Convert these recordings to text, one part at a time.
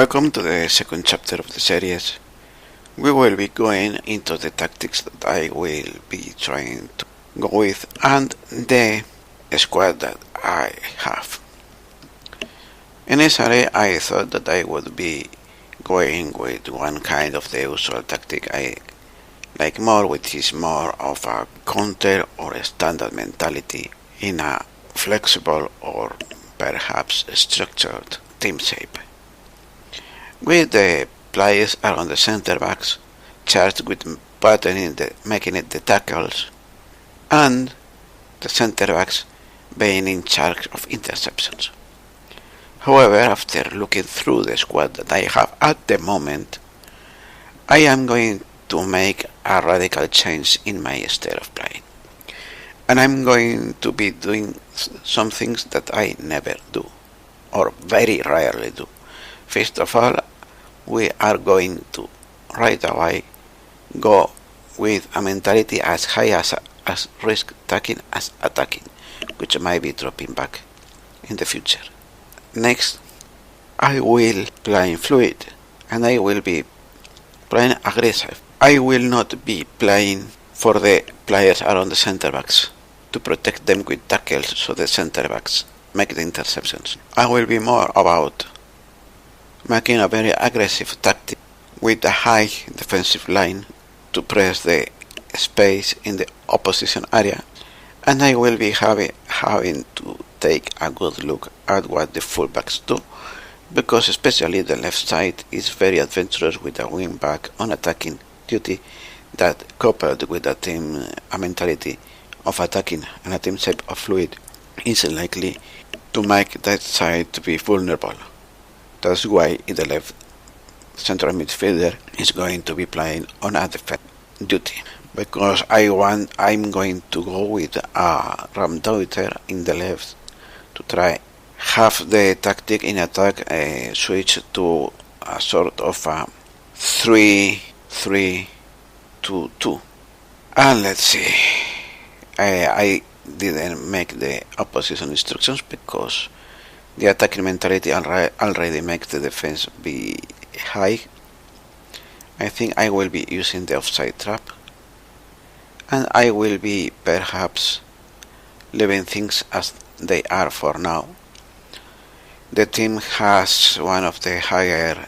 Welcome to the second chapter of the series. We will be going into the tactics that I will be trying to go with and the squad that I have. Initially, I thought that I would be going with one kind of the usual tactic I like more, which is more of a counter or a standard mentality in a flexible or perhaps structured team shape. With the players around the center backs charged with making it the tackles, and the center backs being in charge of interceptions. However, after looking through the squad that I have at the moment, I am going to make a radical change in my style of playing. And I'm going to be doing some things that I never do, or very rarely do. First of all, we are going to right away go with a mentality as high as risk taking as attacking, which might be dropping back in the future. Next, I will play fluid and I will be playing aggressive. I will not be playing for the players around the center backs to protect them with tackles so the center backs make the interceptions. I will be more about making a very aggressive tactic with a high defensive line to press the space in the opposition area, and I will be having to take a good look at what the fullbacks do, because especially the left side is very adventurous with a wing back on attacking duty that, coupled with a mentality of attacking and a team shape of fluid, is likely to make that side to be vulnerable. That's why the left central midfielder is going to be playing on a defense duty, because I'm going to go with a Ramdeuter in the left to try have the tactic in attack switch to a sort of a 3-3-2-2. And let's see, I didn't make the opposition instructions because the attacking mentality already makes the defense be high. I think I will be using the offside trap, and I will be perhaps leaving things as they are for now. The team has one of the higher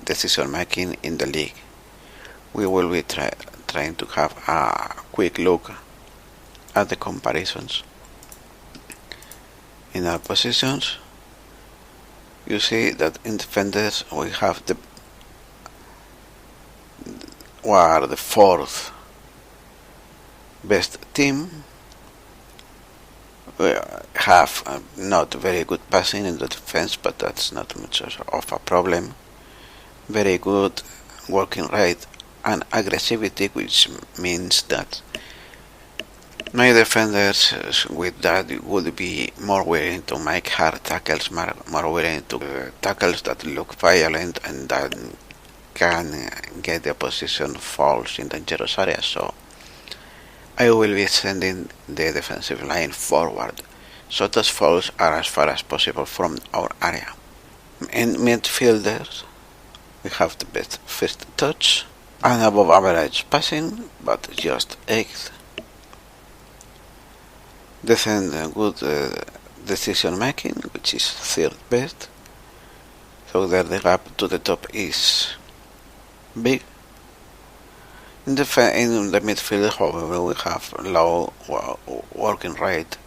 decision making in the league. We will be trying to have a quick look at the comparisons. In our positions, you see that in defenders we have the fourth best team. We have not very good passing in the defense, but that's not much of a problem. Very good working rate and aggressivity, which means that my defenders with that would be more willing to make hard tackles, more willing to tackles that look violent and that can get the opposition falls in dangerous areas. So I will be sending the defensive line forward so those falls are as far as possible from our area. In midfielders, we have the best first touch and above average passing, but just 8th. Decent good decision making, which is 3rd best, so that the gap to the top is big. In the midfield, however, we have low working rate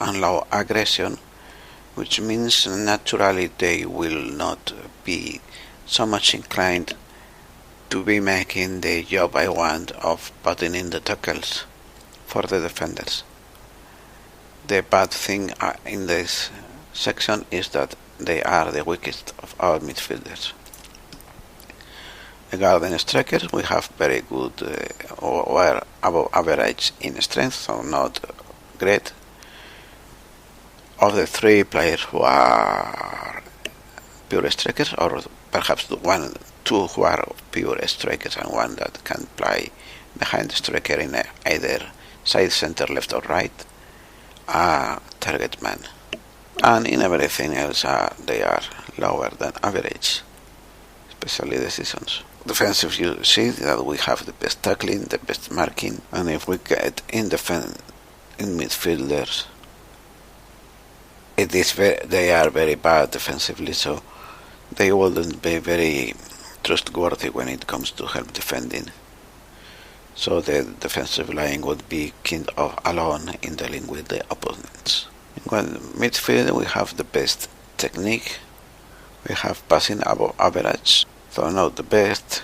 and low aggression, which means naturally they will not be so much inclined to be making the job I want of putting in the tackles for the defenders. The bad thing in this section is that they are the weakest of our midfielders. Regarding strikers, we have very good or above average in strength, so not great. Of the 3 players who are pure strikers, or perhaps 2 who are pure strikers and 1 that can play behind the striker in either side, center, left or right, target man. And in everything else they are lower than average. especially decisions. Defensive, you see that we have the best tackling, the best marking, and if we get in midfielders, they are very bad defensively, so they wouldn't be very trustworthy when it comes to help defending. So the defensive line would be kind of alone in dealing with the opponents. In midfield, we have the best technique. We have passing above average, so not the best,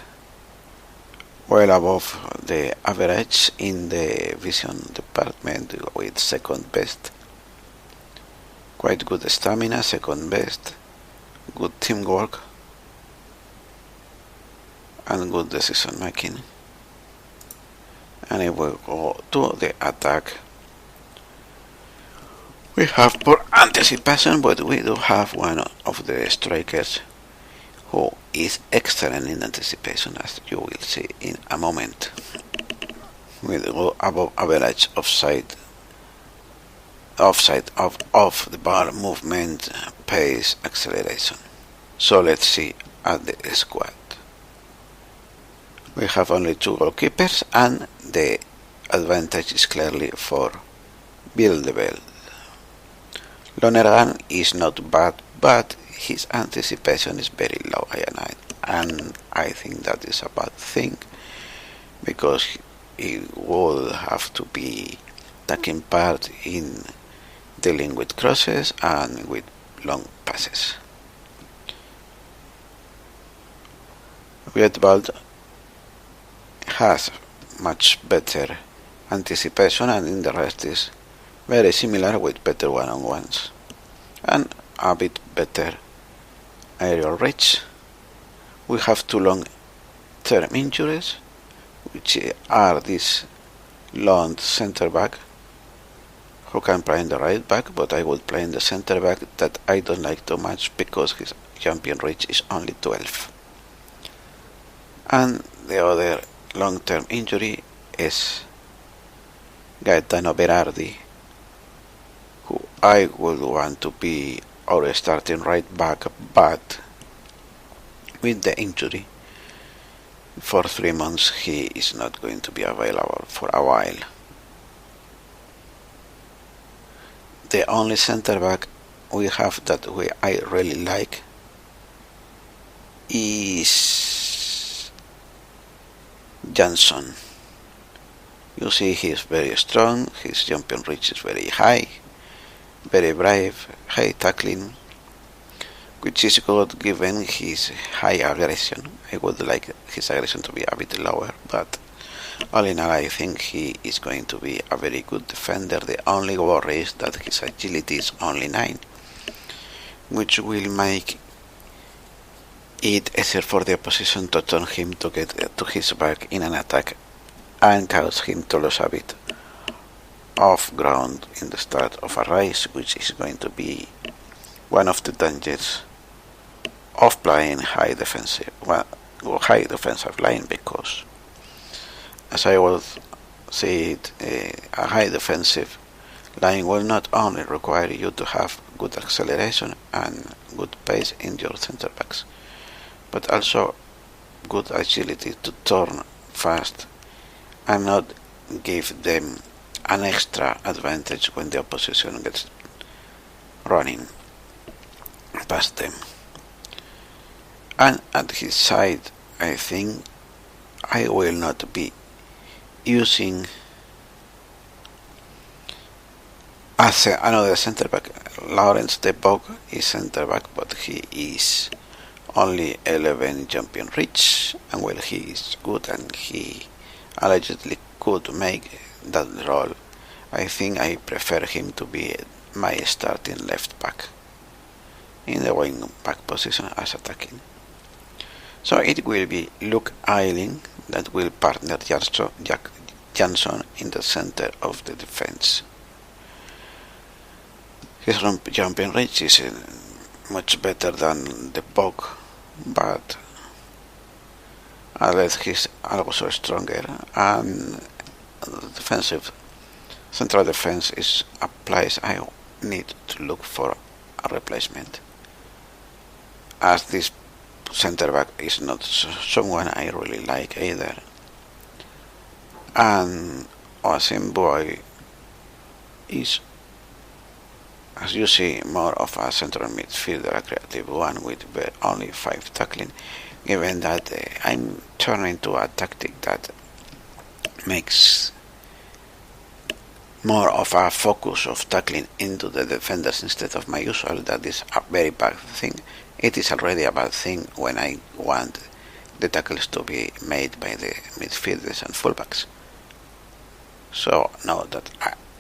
well above the average in the vision department with second best. Quite good stamina, second best, good teamwork, and good decision making. And if we go to the attack, we have poor anticipation, but we do have one of the strikers who is excellent in anticipation, as you will see in a moment, with above average offside of the bar movement, pace, acceleration. So let's see at the squad. We have only 2 goalkeepers, and the advantage is clearly for Bilderberg. Lonergan is not bad, but his anticipation is very low, and I think that is a bad thing, because he will have to be taking part in dealing with crosses and with long passes. Vietbald has much better anticipation, and in the rest is very similar, with better one-on-ones and a bit better aerial reach. We have 2 long-term injuries, which are this long center back who can play in the right back, but I would play in the center back that I don't like too much because his jumping reach is only 12. And the other long-term injury is Gaetano Berardi, who I would want to be our starting right back, but with the injury for 3 months he is not going to be available for a while. The only center back we have that I really like is Jansson. You see, he is very strong, his jumping reach is very high, very brave, high tackling, which is good given his high aggression. I would like his aggression to be a bit lower, but all in all I think he is going to be a very good defender. The only worry is that his agility is only 9, which will make it easier for the opposition to turn him to get to his back in an attack and cause him to lose a bit of ground in the start of a race, which is going to be one of the dangers of playing high defensive line, because as I will see it, a high defensive line will not only require you to have good acceleration and good pace in your center backs, but also good agility to turn fast and not give them an extra advantage when the opposition gets running past them. And at his side, I think I will not be using as another center back. Lawrence de Bog is center back, but he is only 11 jumping reach, and well, he is good and he allegedly could make that role. I think I prefer him to be my starting left back in the wing back position as attacking. So it will be Luke Ayling that will partner Jansson in the center of the defense. His jumping reach is much better than the Bog, but unless he's also stronger, and defensive central defense is a place I need to look for a replacement, as this center back is not someone I really like either. And Oasim Boy is, as you see, more of a central midfielder, a creative one with only 5 tackling, given that I'm turning to a tactic that makes more of a focus of tackling into the defenders instead of my usual. That is a very bad thing. It is already a bad thing when I want the tackles to be made by the midfielders and fullbacks. So now that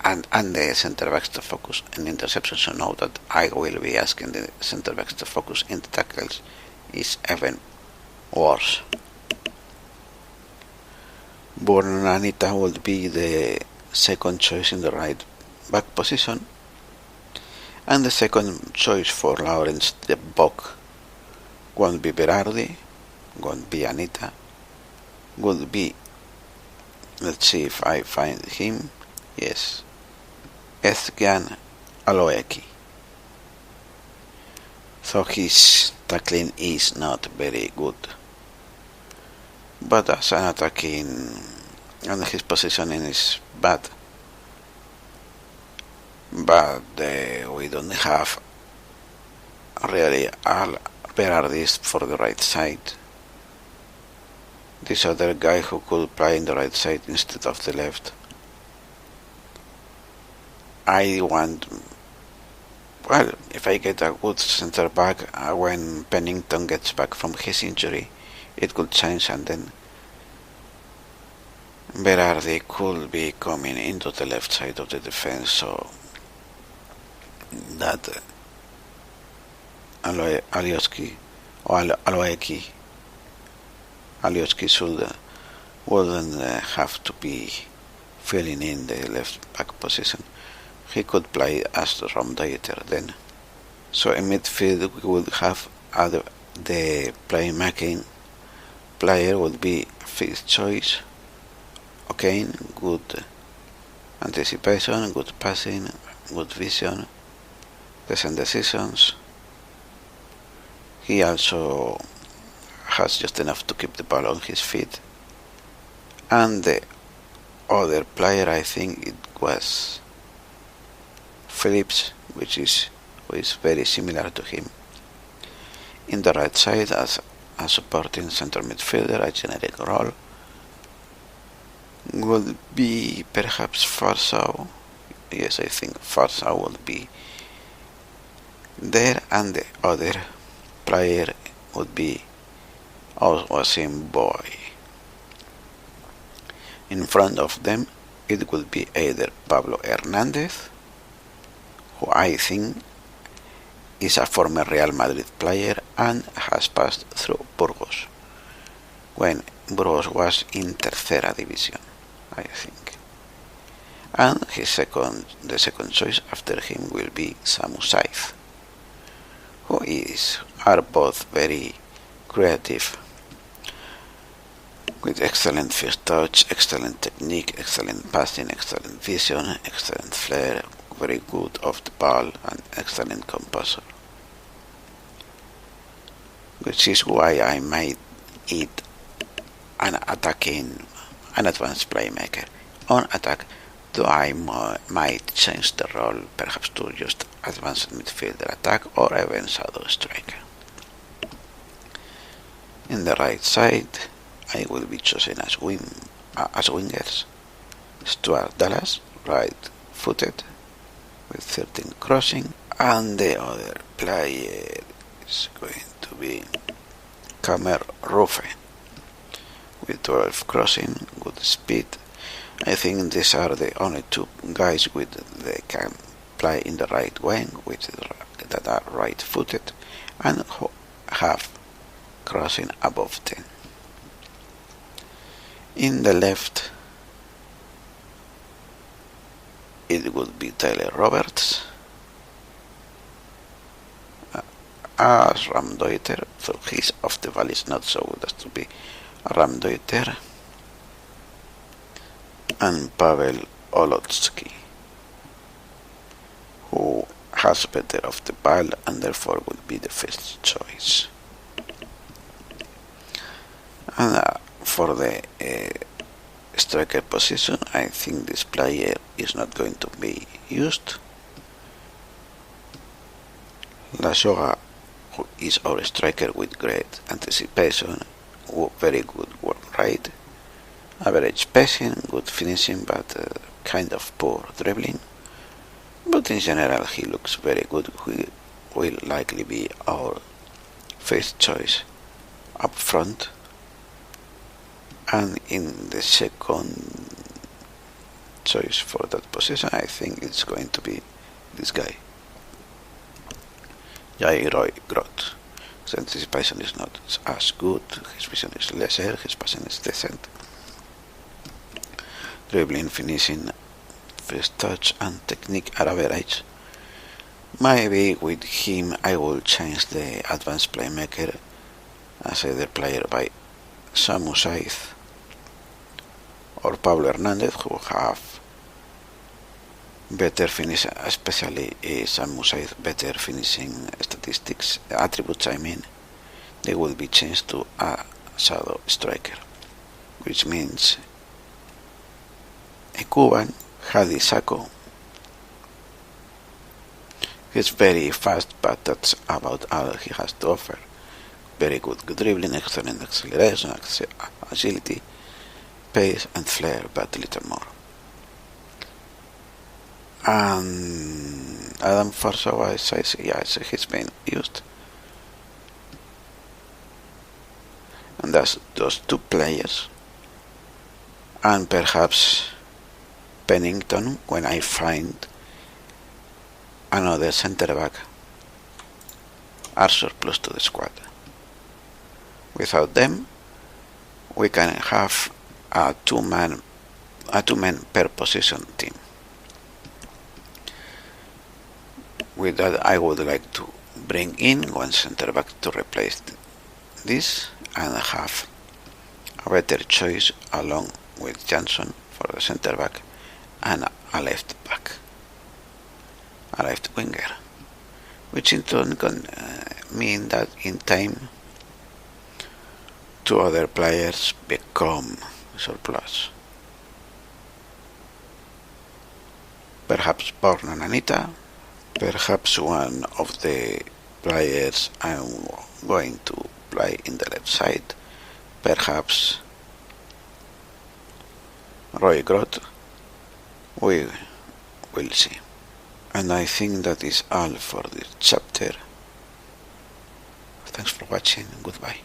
and the centre backs to focus in interceptions, so now that I will be asking the centre backs to focus in the tackles is even worse. Anita would be the second choice in the right back position, and the second choice for Lawrence the Buck won't be Berardi, won't be Anita, would be, let's see if I find him, yes, Ezgian Aloeki. So his tackling is not very good, but as an attacking, and his positioning is bad. But we don't have really Berardis for the right side. This other guy who could play in the right side instead of the left. I want, well, if I get a good centre back when Pennington gets back from his injury, it could change, and then Berardi could be coming into the left side of the defense, so that Alioski or Aloeki wouldn't have to be filling in the left back position. He could play as the Ramdeuter then. So in midfield we would have the playmaking player would be fifth choice. Okay, good anticipation, good passing, good vision, decent decisions. He also has just enough to keep the ball on his feet. And the other player, I think it was Phillips, which is very similar to him. In the right side as a supporting center midfielder, a generic role, would be perhaps Farsau. Yes, I think Farsau will be there, and the other player would be Oasim Boy. In front of them, it would be either Pablo Hernandez, who I think is a former Real Madrid player and has passed through Burgos, when Burgos was in Tercera División, I think. And the second choice after him will be Samu Saiz, who are both very creative, with excellent first touch, excellent technique, excellent passing, excellent vision, excellent flair, very good off the ball, and excellent composure. Which is why I might eat an advanced playmaker. On attack, though I might change the role, perhaps to just advanced midfielder attack or even shadow striker. In the right side, I will be choosing as wingers Stuart Dallas, right-footed, with 13 crossing, and the other player is going to be Kamer Rufe, with 12 crossing, good speed. I think these are the only two guys they can play in the right wing, that are right-footed and who have crossing above 10. In the left, it would be Tyler Roberts as Ramdeuter, so his off the ball is not so good as to be Ramdeuter, and Pavel Olotsky, who has better off the ball and therefore would be the first choice. And for the striker position, I think this player is not going to be used. Lashoga, who is our striker with great anticipation, very good work rate, average passing, good finishing, but kind of poor dribbling. But in general, he looks very good. He will likely be our first choice up front. And in the second choice for that position, I think it's going to be this guy, Groth. His anticipation is not as good, his vision is lesser, his passing is decent. Dribbling, finishing, first touch and technique are average. Maybe with him I will change the advanced playmaker as either player by Samu Saiz or Pablo Hernandez, who have better finishing, especially Samu Saiz, better finishing statistics, attributes I mean. They will be changed to a shadow striker, which means a Cuban, Hadi Sacco. He's very fast, but that's about all he has to offer. Very good dribbling, excellent acceleration, agility, pace and flair, but little more. And Adam Farsawa, I say, yes, he's been used. And that's those two players. And perhaps Pennington when I find another centre back are surplus to the squad. Without them, we can have a two-man per position team. With that, I would like to bring in one centre back to replace this and have a better choice along with Johnson for the centre back and a left back, a left winger, which in turn can mean that in time two other players become surplus. Perhaps Born and Anita, perhaps one of the players I'm going to play in the left side, perhaps Roy Groth. We will see. And I think that is all for this chapter. Thanks for watching. Goodbye.